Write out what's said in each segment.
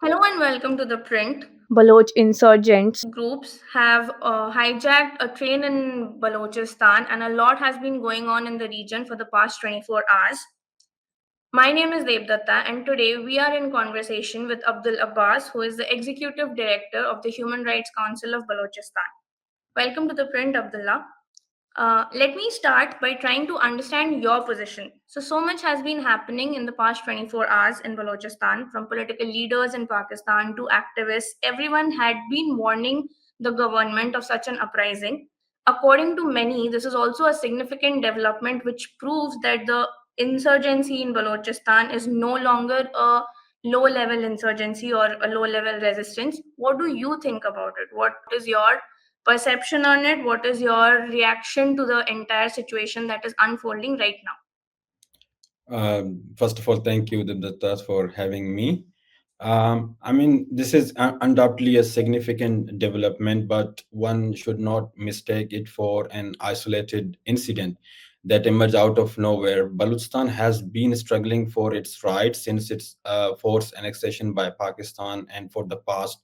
Hello and welcome to the print. Baloch insurgents. Groups have hijacked a train in Balochistan, and a lot has been going on in the region for the past 24 hours. My name is Devdatta, and today we are in conversation with Abdul Abbas, who is the Executive Director of the Human Rights Council of Balochistan. Welcome to the print, Abdullah. Let me start by trying to understand your position. So much has been happening in the past 24 hours in Balochistan, from political leaders in Pakistan to activists. Everyone had been warning the government of such an uprising. According to many, this is also a significant development which proves that the insurgency in Balochistan is no longer a low level insurgency or a low level resistance. What do you think about it? What is your perception on it? What is your reaction to the entire situation that is unfolding right now? First of all, thank you, Dibdatta, for having me. I mean, this is undoubtedly a significant development, but one should not mistake it for an isolated incident that emerged out of nowhere. Balochistan has been struggling for its rights since its forced annexation by Pakistan, and for the past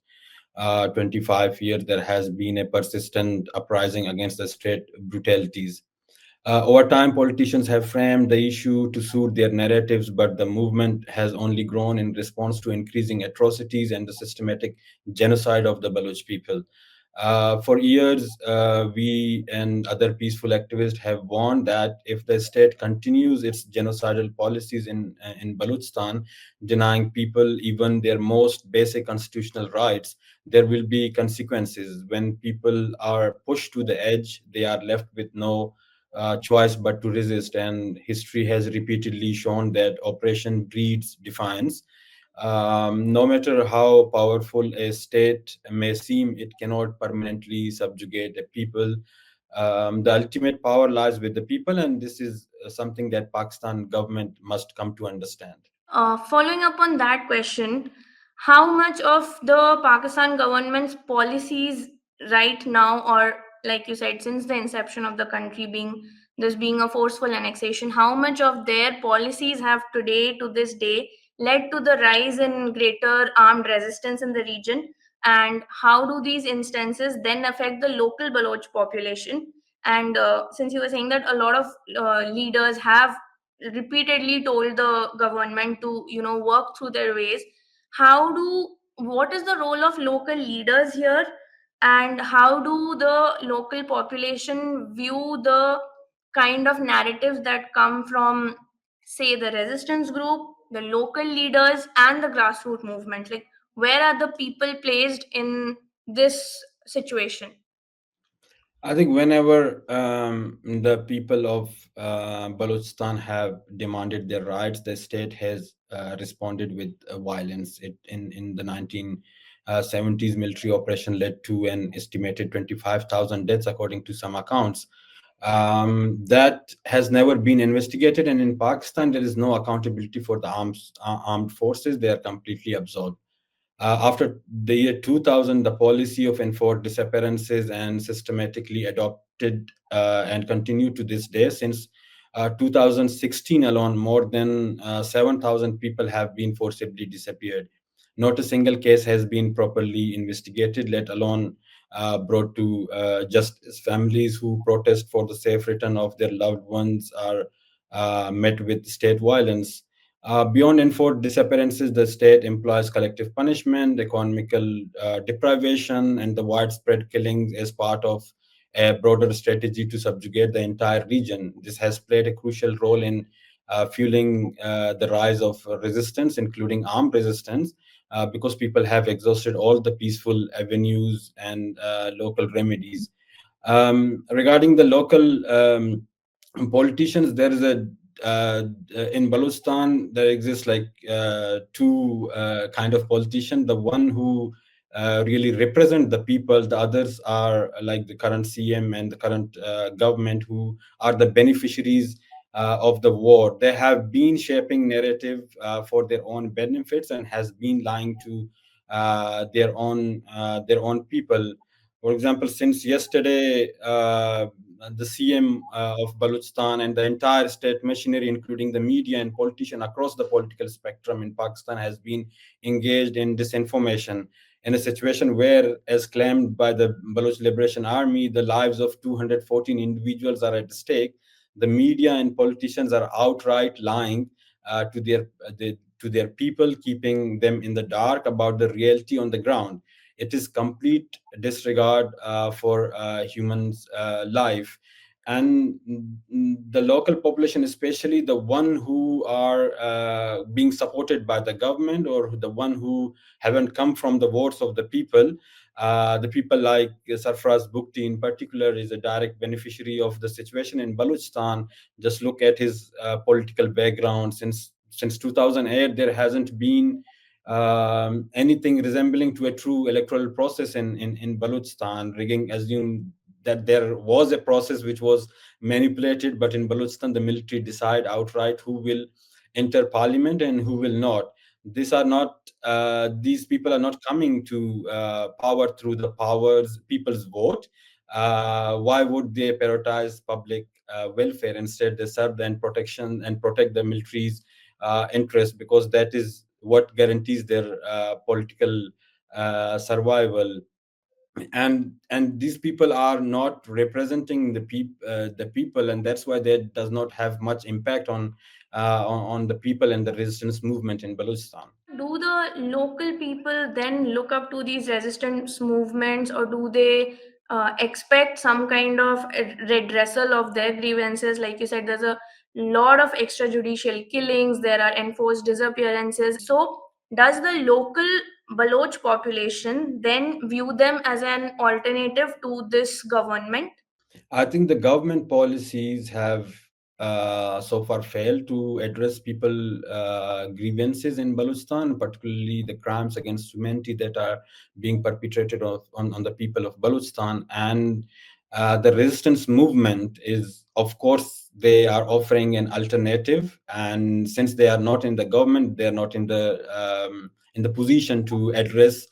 25 years, there has been a persistent uprising against the state brutalities. Over time, politicians have framed the issue to suit their narratives, but the movement has only grown in response to increasing atrocities and the systematic genocide of the Baloch people. For years, we and other peaceful activists have warned that if the state continues its genocidal policies in Balochistan, denying people even their most basic constitutional rights, there will be consequences. When people are pushed to the edge, they are left with no choice but to resist. And history has repeatedly shown that oppression breeds defiance. No matter how powerful a state may seem, it cannot permanently subjugate a people. The ultimate power lies with the people, and this is something that Pakistan government must come to understand. Following up on that question, how much of the Pakistan government's policies right now, or like you said, since the inception of the country being a forceful annexation, how much of their policies have today to this day led to the rise in greater armed resistance in the region? And how do these instances then affect the local Baloch population? And since you were saying that a lot of leaders have repeatedly told the government to work through their ways, what is the role of local leaders here, and how do the local population view the kind of narratives that come from, say, the resistance group, the local leaders, and the grassroots movement? Like, where are the people placed in this situation? I think whenever the people of Balochistan have demanded their rights, the state has responded with violence. In the 1970s, military operation led to an estimated 25,000 deaths, according to some accounts. That has never been investigated, and in Pakistan, there is no accountability for the armed forces. They are completely absorbed. After the year 2000, the policy of enforced disappearances and systematically adopted and continued to this day. Since 2016 alone, more than 7,000 people have been forcibly disappeared. Not a single case has been properly investigated, let alone brought to justice. Families who protest for the safe return of their loved ones are met with state violence. Beyond enforced disappearances, the state employs collective punishment, economical deprivation, and the widespread killings as part of a broader strategy to subjugate the entire region. This has played a crucial role in fueling the rise of resistance, including armed resistance, because people have exhausted all the peaceful avenues and local remedies. Regarding the local politicians, there is a in Balochistan there exists like two kind of politician. The one who really represent the people. The others are like the current CM and the current government, who are the beneficiaries of the war. They have been shaping narrative for their own benefits and has been lying to their own people. For example, since yesterday, the CM of Balochistan and the entire state machinery, including the media and politicians across the political spectrum in Pakistan, has been engaged in disinformation in a situation where, as claimed by the Baloch Liberation Army, the lives of 214 individuals are at stake. The media and politicians are outright lying to their people, keeping them in the dark about the reality on the ground. It is complete disregard for humans' life, and the local population, especially the one who are being supported by the government or the one who haven't come from the votes of the people. The people like Sarfraz Bukti in particular is a direct beneficiary of the situation in Balochistan. Just look at his political background. Since 2008, there hasn't been anything resembling to a true electoral process in Balochistan. Rigging assumed that there was a process which was manipulated, but in Balochistan, the military decide outright who will enter parliament and who will not. These people are not coming to power through the people's vote. Why would they prioritize public welfare? Instead, they serve and protection and protect the military's interest, because that is what guarantees their political survival. And these people are not representing the people, and that's why that does not have much impact on the people and the resistance movement in Balochistan. Do the local people then look up to these resistance movements, or do they expect some kind of redressal of their grievances? Like you said, there's a lot of extrajudicial killings, there are enforced disappearances. So, does the local Baloch population then view them as an alternative to this government? I think the government policies have so far failed to address people grievances in Balochistan, particularly the crimes against humanity that are being perpetrated on the people of Balochistan. And the resistance movement is, of course, they are offering an alternative. And since they are not in the government, they are not in the position to address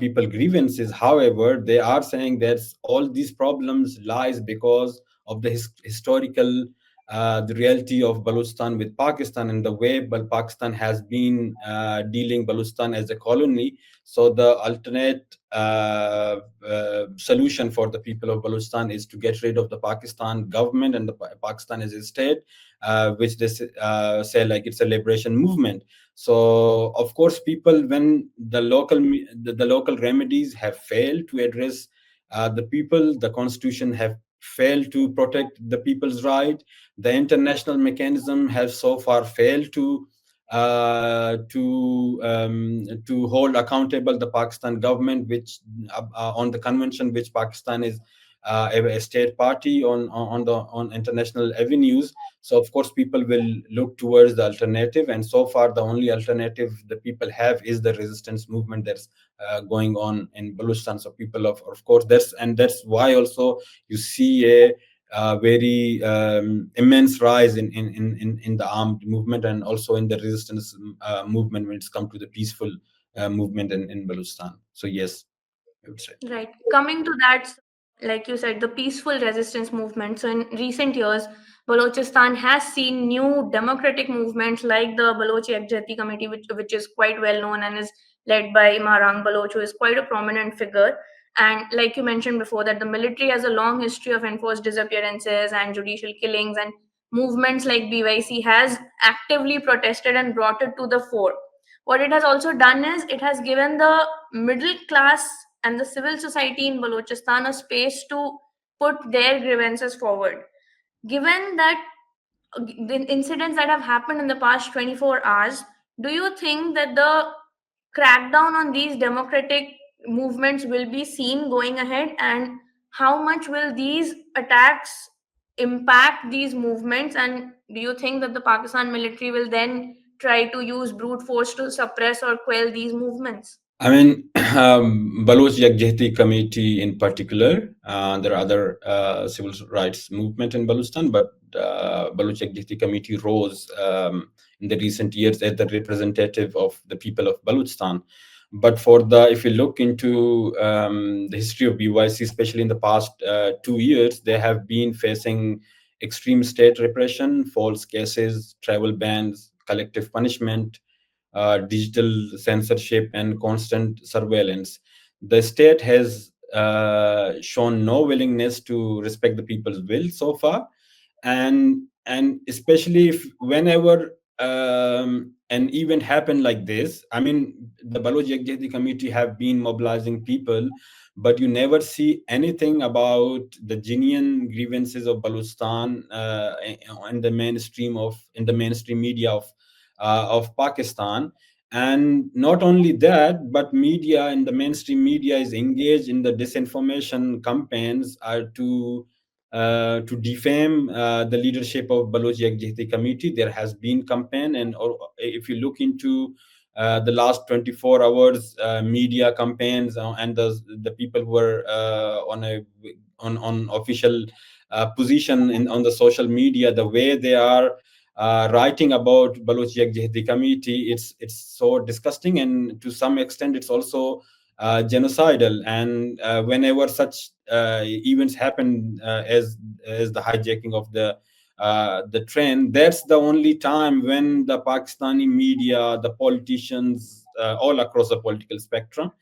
people grievances. However, they are saying that all these problems lies because of the historical the reality of Balochistan with Pakistan and the way Pakistan has been dealing Balochistan as a colony. So the alternate solution for the people of Balochistan is to get rid of the Pakistan government and the Pakistan as a state, which they say like it's a liberation movement. So of course, people, when the local remedies have failed to address the people, the constitution have failed to protect the people's right, the international mechanism has so far failed to hold accountable the Pakistan government, which on the convention which Pakistan is a state party on international avenues. So of course, people will look towards the alternative, and so far the only alternative the people have is the resistance movement that's going on in Balochistan. So people of course that's why also you see a very immense rise in the armed movement and also in the resistance movement when it's come to the peaceful movement in Balochistan. So yes, I would say. Right. Coming to that, like you said, the peaceful resistance movement. So, in recent years, Balochistan has seen new democratic movements like the Baloch Ekjati Committee, which is quite well known and is led by Marang Baloch, who is quite a prominent figure. And like you mentioned before, that the military has a long history of enforced disappearances and judicial killings, and movements like BYC has actively protested and brought it to the fore. What it has also done is it has given the middle class and the civil society in Balochistan a space to put their grievances forward. Given that the incidents that have happened in the past 24 hours, do you think that the crackdown on these democratic movements will be seen going ahead? And how much will these attacks impact these movements? And do you think that the Pakistan military will then try to use brute force to suppress or quell these movements? I mean, Baloch Yakjehti Committee in particular, there are other civil rights movement in Balochistan, but Baloch Yakjehti Committee rose in the recent years as the representative of the people of Balochistan. But for the if you look into the history of BYC, especially in the past 2 years, they have been facing extreme state repression, false cases, travel bans, collective punishment, digital censorship, and constant surveillance. The state has shown no willingness to respect the people's will so far, and especially if whenever an event happened like this, I mean, the Baloch Yekjehti committee have been mobilizing people, but you never see anything about the genuine grievances of Balochistan in the mainstream media of Pakistan. And not only that, but media in the mainstream media is engaged in the disinformation campaigns to defame the leadership of Baloch Yekjehti committee. There has been campaign, and if you look into the last 24 hours media campaigns, and the people who were on official position on the social media, the way they are writing about Baloch Yekjehti committee, it's so disgusting, and to some extent it's also genocidal. And whenever such events happen, as the hijacking of the train, that's the only time when the Pakistani media, the politicians, all across the political spectrum,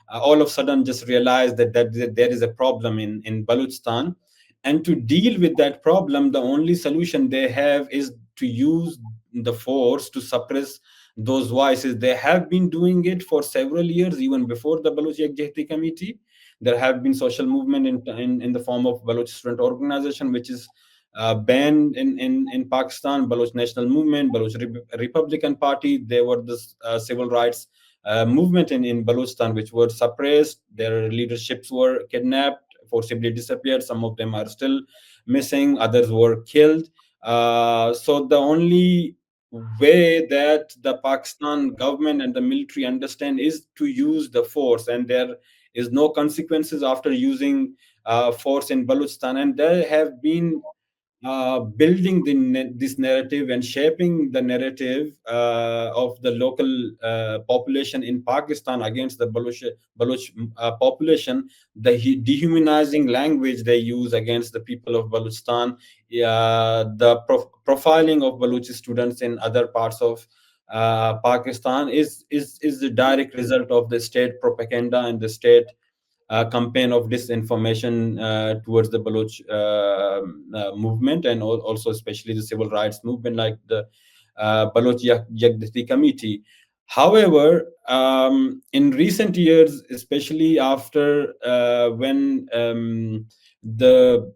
all of a sudden just realize that there is a problem in Balochistan. And to deal with that problem, the only solution they have is to use the force to suppress those voices. They have been doing it for several years, even before the Baloch Yekjehti committee. There have been social movement in the form of Baloch Student Organization, which is banned in Pakistan, Baloch National Movement, Baloch Republican Party. They were the civil rights movement in Balochistan, which were suppressed. Their leaderships were kidnapped, forcibly disappeared. Some of them are still missing. Others were killed. So the only way that the Pakistan government and the military understand is to use the force, and there is no consequences after using force in Balochistan. And there have been building this narrative and shaping the narrative of the local population in Pakistan against the Baloch population, the dehumanizing language they use against the people of Balochistan, the profiling of Balochi students in other parts of Pakistan is the direct result of the state propaganda and the state campaign of disinformation towards the Baloch movement, and also especially the civil rights movement like the Baloch Yekjehti committee. However, in recent years, especially after when the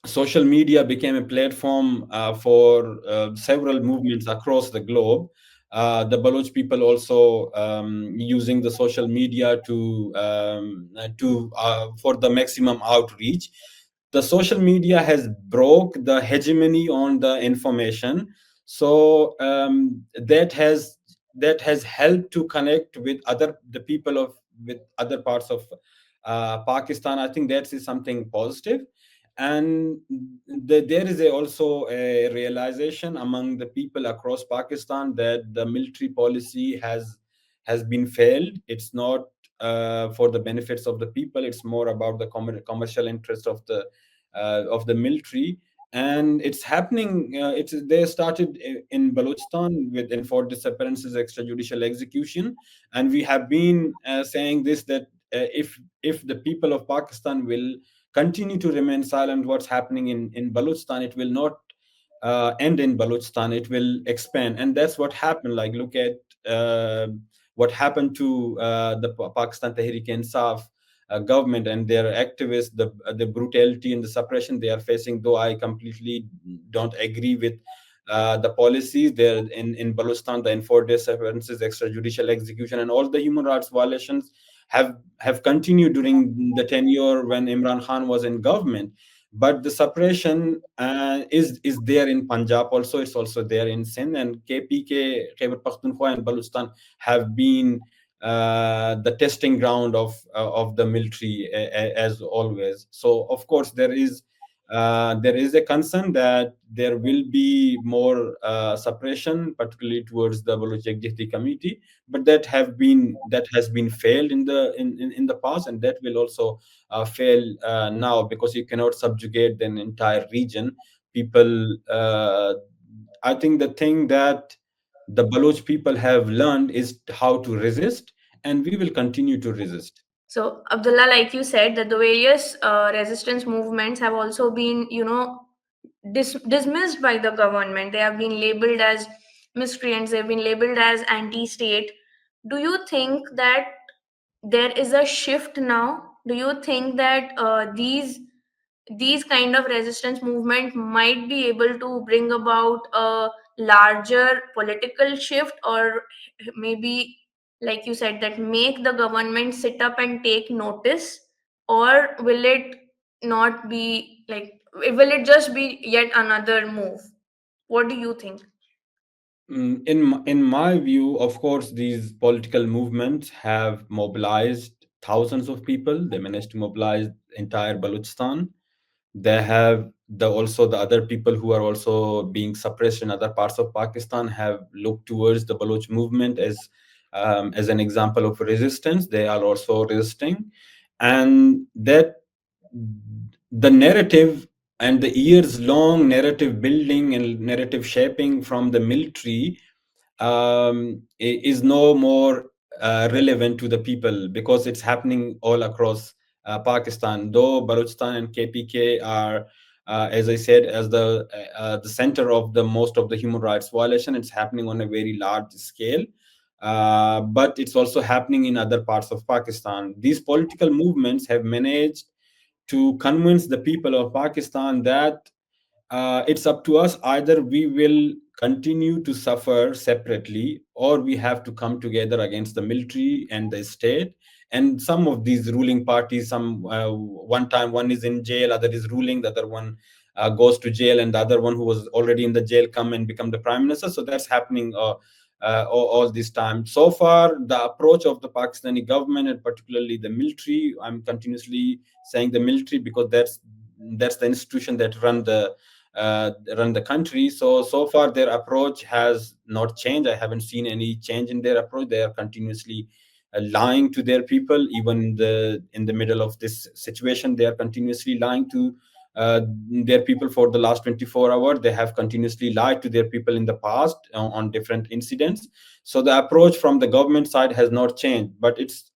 social media became a platform for several movements across the globe. The Baloch people also using the social media to for the maximum outreach. The social media has broke the hegemony on the information, so that has helped to connect with the people of with other parts of Pakistan. I think that is something positive. And there is also a realization among the people across Pakistan that the military policy has been failed. It's not for the benefits of the people. It's more about the commercial interest of the military. And it's happening. They started in Balochistan with enforced disappearances, extrajudicial execution, and we have been saying this, that if the people of Pakistan will continue to remain silent what's happening in Balochistan, it will not end in Balochistan, it will expand. And that's what happened. Like, look at what happened to the Pakistan Tehreek-e-Insaf government and their activists, the brutality and the suppression they are facing, though I completely don't agree with the policies there in Balochistan, the enforced disappearances, extrajudicial execution, and all the human rights violations have continued during the tenure when Imran Khan was in government. But the suppression is there in Punjab also. It's also there in Sindh, and KPK, Khyber Pakhtunkhwa, and Balochistan have been the testing ground of the military as always. So of course there is there is a concern that there will be more suppression, particularly towards the Baloch Executive Committee, but that has been failed in the past, and that will also fail now, because you cannot subjugate an entire region. People, I think the thing that the Baloch people have learned is how to resist, and we will continue to resist. So, Abdullah, like you said, that the various resistance movements have also been, dismissed by the government. They have been labeled as miscreants, they've been labeled as anti state. Do you think that there is a shift now? Do you think that these kind of resistance movement might be able to bring about a larger political shift, or maybe, like you said, that make the government sit up and take notice? Or will it not be like, will it just be yet another move? What do you think? In my view, of course, these political movements have mobilized thousands of people. They managed to mobilize entire Balochistan. They have the other people who are also being suppressed in other parts of Pakistan have looked towards the Baloch movement as an example of resistance. They are also resisting, and that the narrative and the years long narrative building and narrative shaping from the military is no more relevant to the people, because it's happening all across Pakistan. Though Balochistan and KPK are, as I said, as the center of the most of the human rights violation, it's happening on a very large scale. But it's also happening in other parts of Pakistan. These political movements have managed to convince the people of Pakistan that it's up to us. Either we will continue to suffer separately, or we have to come together against the military and the state. And some of these ruling parties, some one time one is in jail, other is ruling, the other one goes to jail, and the other one who was already in the jail come and become the prime minister. So that's happening all this time. So far, the approach of the Pakistani government, and particularly the military, I'm continuously saying the military because that's the institution that run the country. So far their approach has not changed. I haven't seen any change in their approach. They are continuously lying to their people. Even in the middle of this situation, they are continuously lying to their people. For the last 24 hours, they have continuously lied to their people in the past on different incidents. So the approach from the government side has not changed, but it's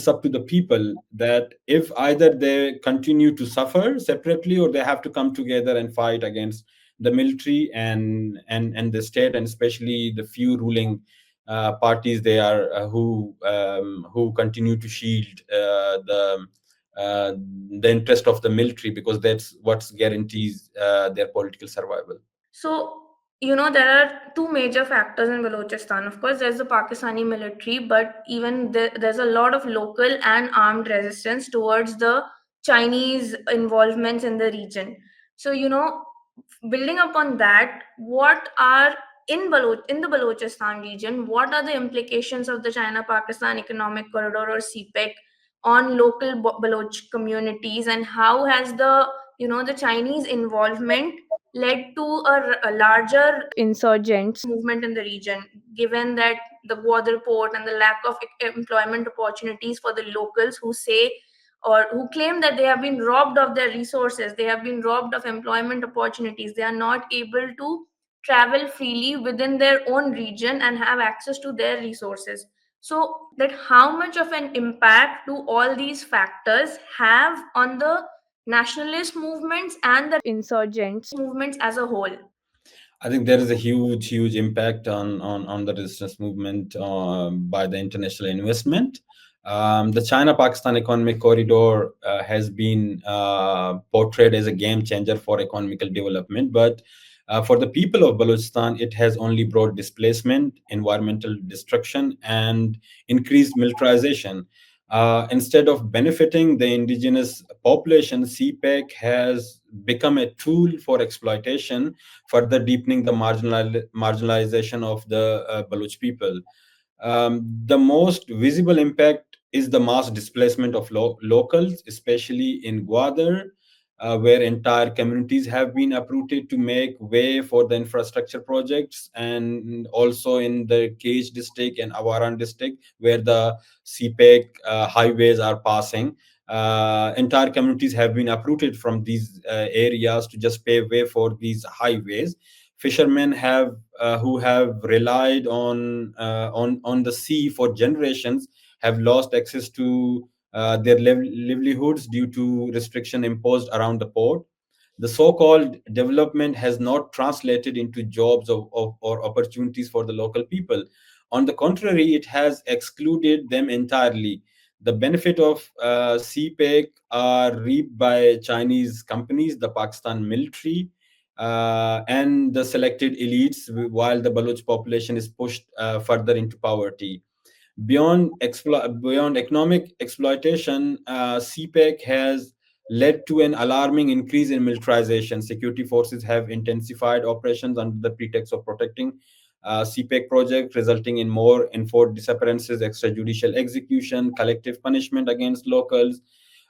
up to the people that if either they continue to suffer separately, or they have to come together and fight against the military and the state, and especially the few ruling parties they are who continue to shield uh, the interest of the military, because that's what guarantees their political survival. So, there are two major factors in Balochistan. Of course, there's the Pakistani military, but even there's a lot of local and armed resistance towards the Chinese involvements in the region. So, building upon that, what are in the Balochistan region, what are the implications of the China-Pakistan Economic Corridor, or CPEC, on local Baloch communities, and how has the Chinese involvement led to a larger insurgents movement in the region, given that the Gwadar port and the lack of employment opportunities for the locals who say, or who claim, that they have been robbed of their resources, they have been robbed of employment opportunities, they are not able to travel freely within their own region and have access to their resources. So, that how much of an impact do all these factors have on the nationalist movements and the insurgents movements as a whole? I think there is a huge impact on the resistance movement by the international investment. The China-Pakistan economic corridor has been portrayed as a game changer for economical development, but for the people of Balochistan, it has only brought displacement, environmental destruction, and increased militarization. Instead of benefiting the indigenous population, CPEC has become a tool for exploitation, further deepening the marginalization of the Baloch people. The most visible impact is the mass displacement of locals, especially in Gwadar. where entire communities have been uprooted to make way for the infrastructure projects, and also in the Cage district and Awaran district, where the CPEC highways are passing. Entire communities have been uprooted from these areas to just pave way for these highways. Fishermen have who have relied on the sea for generations have lost access to their livelihoods due to restriction imposed around the port. The so-called development has not translated into jobs or opportunities for the local people. On the contrary, it has excluded them entirely. The benefit of CPEC are reaped by Chinese companies, the Pakistan military, and the selected elites, while the Baloch population is pushed further into poverty. Beyond economic exploitation, CPEC has led to an alarming increase in militarization. Security forces have intensified operations under the pretext of protecting CPEC project, resulting in more enforced disappearances, extrajudicial execution, collective punishment against locals.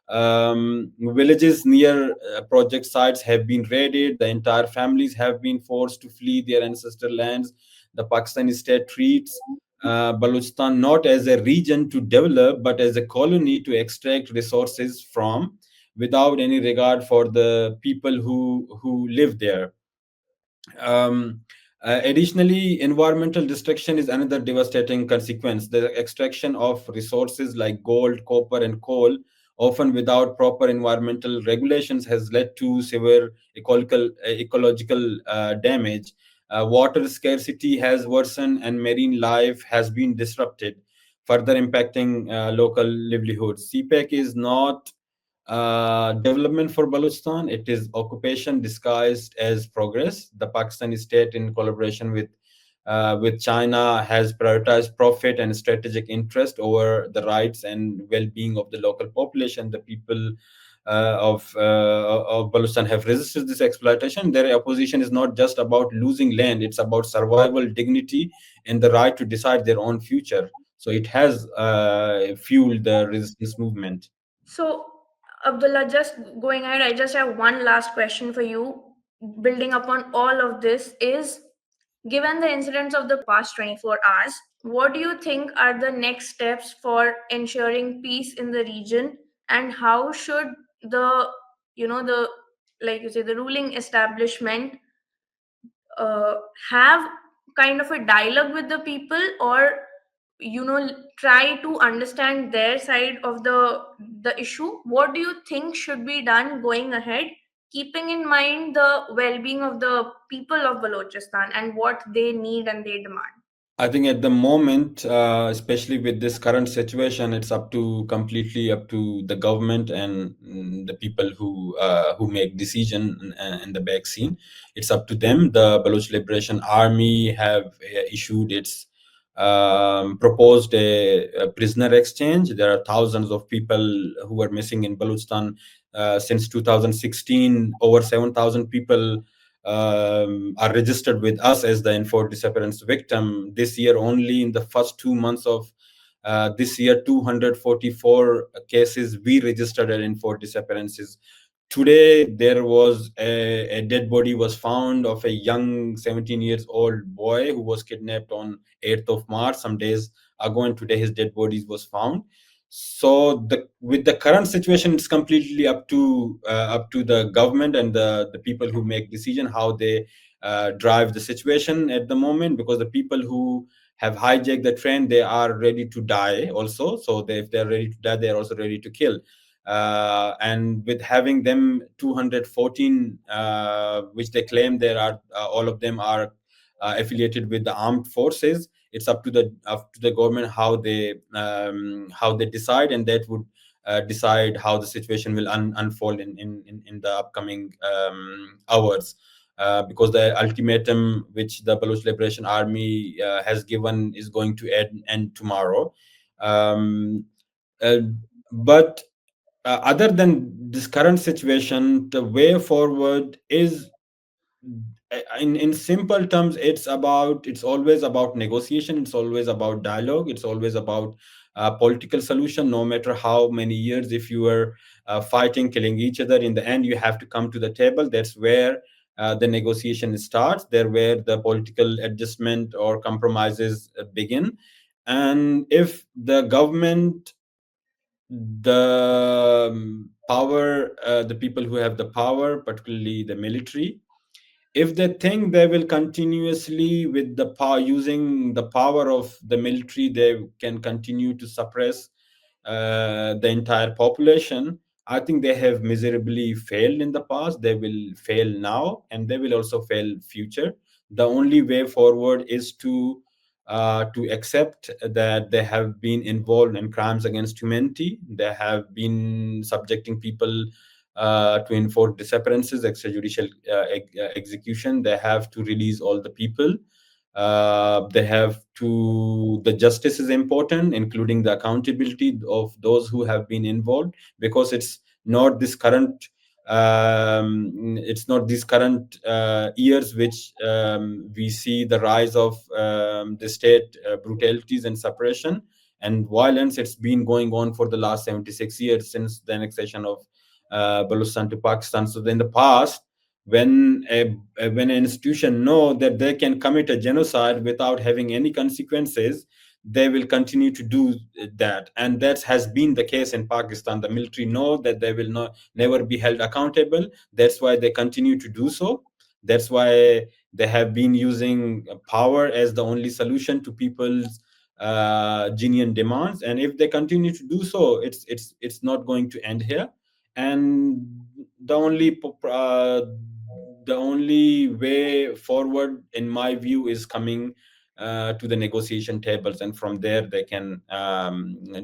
Villages near project sites have been raided. The entire families have been forced to flee their ancestral lands. The Pakistani state treats Balochistan not as a region to develop, but as a colony to extract resources from, without any regard for the people who live there. Um, Additionally, environmental destruction is another devastating consequence. The extraction of resources like gold, copper, and coal, often without proper environmental regulations, has led to severe ecological damage. Water scarcity has worsened, and marine life has been disrupted, further impacting local livelihoods. CPEC is not development for Balochistan. It is occupation disguised as progress. The Pakistani state, in collaboration with China, has prioritized profit and strategic interest over the rights and well-being of the local population. The people of Balochistan have resisted this exploitation. Their opposition is not just about losing land; it's about survival, dignity, and the right to decide their own future. So it has fueled the resistance movement. So, Abdullah, just going ahead, I just have one last question for you. Building upon all of this is, given the incidents of the past 24 hours, what do you think are the next steps for ensuring peace in the region, and how should the, the, like you say, the ruling establishment uh, have kind of a dialogue with the people, or try to understand their side of the issue? What do you think should be done going ahead, keeping in mind the well-being of the people of Balochistan and what they need and they demand? I think at the moment, especially with this current situation, it's completely up to the government and the people who make decision in the back scene. It's up to them. The Baloch Liberation Army have issued its proposed a prisoner exchange. There are thousands of people who are missing in Balochistan since 2016. Over 7,000 people are registered with us as the enforced disappearance victim. This year, only in the first 2 months of this year, 244 cases we registered as enforced disappearances. Today, there was a dead body was found of a young 17 years old boy who was kidnapped on 8th of March, some days ago, and today his dead body was found. So with the current situation, it's completely up to the government and the people who make decision how they drive the situation at the moment, because the people who have hijacked the train, they are ready to die also. So if they're ready to die, they're also ready to kill. And with having them 214, which they claim there are, all of them are affiliated with the armed forces. It's up to the government how they decide, and that would decide how the situation will unfold in the upcoming hours. Because the ultimatum which the Baloch Liberation Army has given is going to end tomorrow. Um, uh, but Other than this current situation, the way forward is, in simple terms, it's always about negotiation, it's always about dialogue, it's always about political solution. No matter how many years, if you are fighting, killing each other, in the end you have to come to the table. That's where the negotiation starts. There where the political adjustment or compromises begin. And if the government, the power, the people who have the power, particularly the military, if they think they will continuously with the power, using the power of the military, they can continue to suppress the entire population, I think they have miserably failed in the past. They will fail now, and they will also fail future. The only way forward is to accept that they have been involved in crimes against humanity. They have been subjecting people to enforce disappearances, extrajudicial execution. They have to release all the people. They have to, the justice is important, including the accountability of those who have been involved, because not this current it's not these current years which we see the rise of the state brutalities and suppression and violence. It's been going on for the last 76 years since the annexation of Balochistan to Pakistan. So in the past, when an institution know that they can commit a genocide without having any consequences, they will continue to do that. And that has been the case in Pakistan. The military know that they will not never be held accountable. That's why they continue to do so. That's why they have been using power as the only solution to people's genuine demands. And if they continue to do so, it's not going to end here. And the only the only way forward, in my view, is coming to the negotiation tables, and from there they can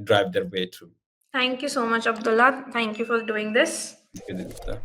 drive their way through. Thank you so much, Abdullah. Thank you for doing this. Thank you, Dilipta.